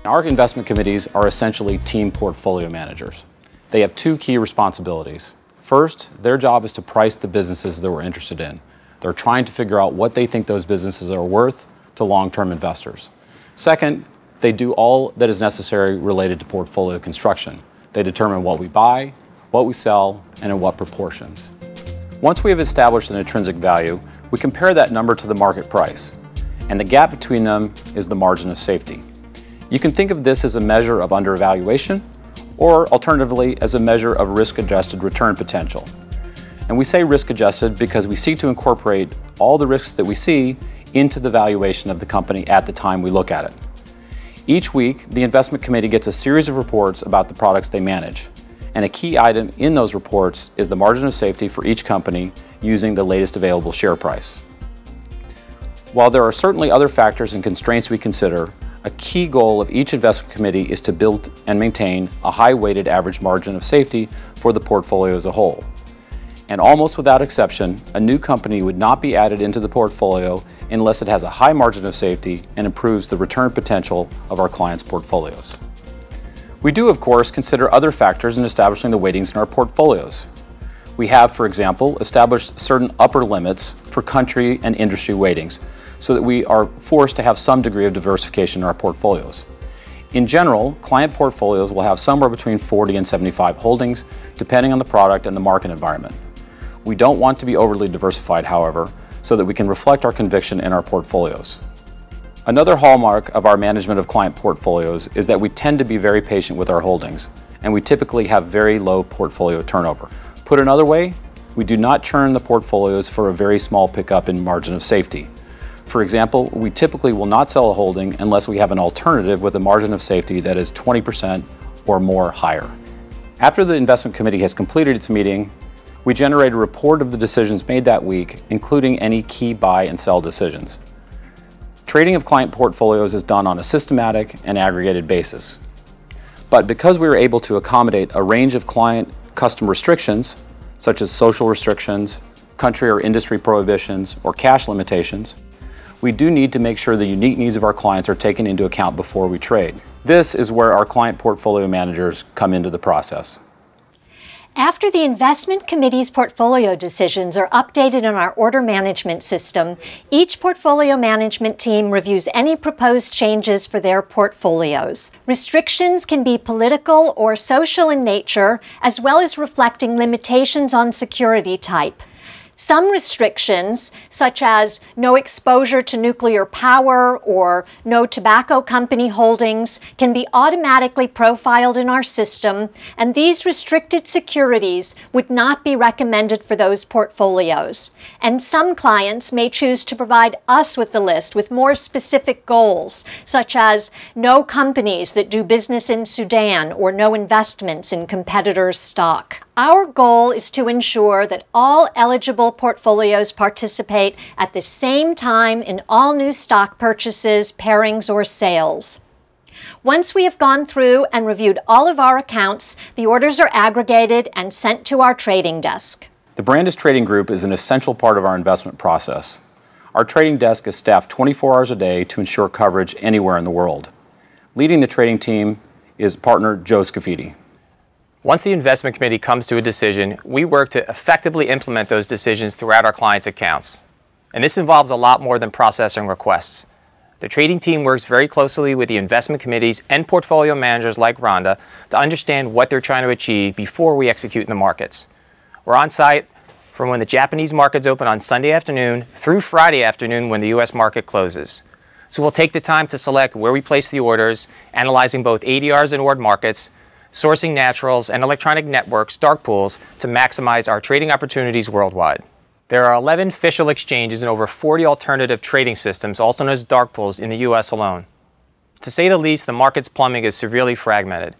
Our investment committees are essentially team portfolio managers. They have two key responsibilities. First, their job is to price the businesses that we're interested in. They're trying to figure out what they think those businesses are worth to long-term investors. Second, they do all that is necessary related to portfolio construction. They determine what we buy, what we sell, and in what proportions. Once we have established an intrinsic value, we compare that number to the market price, and the gap between them is the margin of safety. You can think of this as a measure of undervaluation, or alternatively as a measure of risk-adjusted return potential. And we say risk-adjusted because we seek to incorporate all the risks that we see into the valuation of the company at the time we look at it. Each week, the investment committee gets a series of reports about the products they manage, and a key item in those reports is the margin of safety for each company using the latest available share price. While there are certainly other factors and constraints we consider, a key goal of each investment committee is to build and maintain a high-weighted average margin of safety for the portfolio as a whole. And almost without exception, a new company would not be added into the portfolio unless it has a high margin of safety and improves the return potential of our clients' portfolios. We do, of course, consider other factors in establishing the weightings in our portfolios. We have, for example, established certain upper limits for country and industry weightings so that we are forced to have some degree of diversification in our portfolios. In general, client portfolios will have somewhere between 40 and 75 holdings, depending on the product and the market environment. We don't want to be overly diversified, however, so that we can reflect our conviction in our portfolios. Another hallmark of our management of client portfolios is that we tend to be very patient with our holdings, and we typically have very low portfolio turnover. Put another way, we do not churn the portfolios for a very small pickup in margin of safety. For example, we typically will not sell a holding unless we have an alternative with a margin of safety that is 20% or more higher. After the investment committee has completed its meeting, we generate a report of the decisions made that week, including any key buy and sell decisions. Trading of client portfolios is done on a systematic and aggregated basis. But because we were able to accommodate a range of client customer restrictions, such as social restrictions, country or industry prohibitions, or cash limitations, we do need to make sure the unique needs of our clients are taken into account before we trade. This is where our client portfolio managers come into the process. After the investment committee's portfolio decisions are updated in our order management system, each portfolio management team reviews any proposed changes for their portfolios. Restrictions can be political or social in nature, as well as reflecting limitations on security type. Some restrictions, such as no exposure to nuclear power or no tobacco company holdings, can be automatically profiled in our system, and these restricted securities would not be recommended for those portfolios. And some clients may choose to provide us with the list with more specific goals, such as no companies that do business in Sudan or no investments in competitors' stock. Our goal is to ensure that all eligible portfolios participate at the same time in all new stock purchases, pairings, or sales. Once we have gone through and reviewed all of our accounts, the orders are aggregated and sent to our trading desk. The Brandis Trading Group is an essential part of our investment process. Our trading desk is staffed 24 hours a day to ensure coverage anywhere in the world. Leading the trading team is partner Joe Scafidi. Once the investment committee comes to a decision, we work to effectively implement those decisions throughout our clients' accounts. And this involves a lot more than processing requests. The trading team works very closely with the investment committees and portfolio managers like Rhonda to understand what they're trying to achieve before we execute in the markets. We're on site from when the Japanese markets open on Sunday afternoon through Friday afternoon when the U.S. market closes. So we'll take the time to select where we place the orders, analyzing both ADRs and ORD markets, sourcing naturals and electronic networks, dark pools, to maximize our trading opportunities worldwide. There are 11 official exchanges and over 40 alternative trading systems, also known as dark pools, in the U.S. alone. To say the least, the market's plumbing is severely fragmented.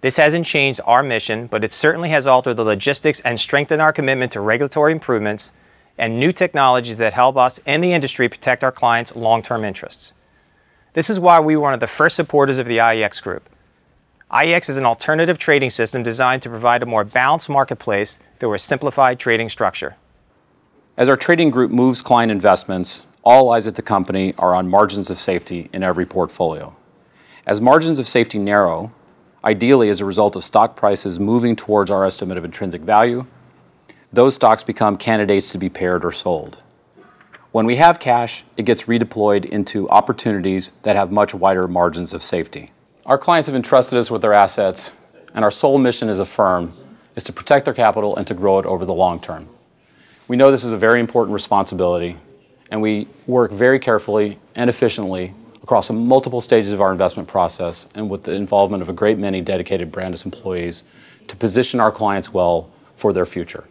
This hasn't changed our mission, but it certainly has altered the logistics and strengthened our commitment to regulatory improvements and new technologies that help us and the industry protect our clients' long-term interests. This is why we were one of the first supporters of the IEX Group. IEX is an alternative trading system designed to provide a more balanced marketplace through a simplified trading structure. As our trading group moves client investments, all eyes at the company are on margins of safety in every portfolio. As margins of safety narrow, ideally as a result of stock prices moving towards our estimate of intrinsic value, those stocks become candidates to be paired or sold. When we have cash, it gets redeployed into opportunities that have much wider margins of safety. Our clients have entrusted us with their assets, and our sole mission as a firm is to protect their capital and to grow it over the long term. We know this is a very important responsibility, and we work very carefully and efficiently across multiple stages of our investment process and with the involvement of a great many dedicated Brandis employees to position our clients well for their future.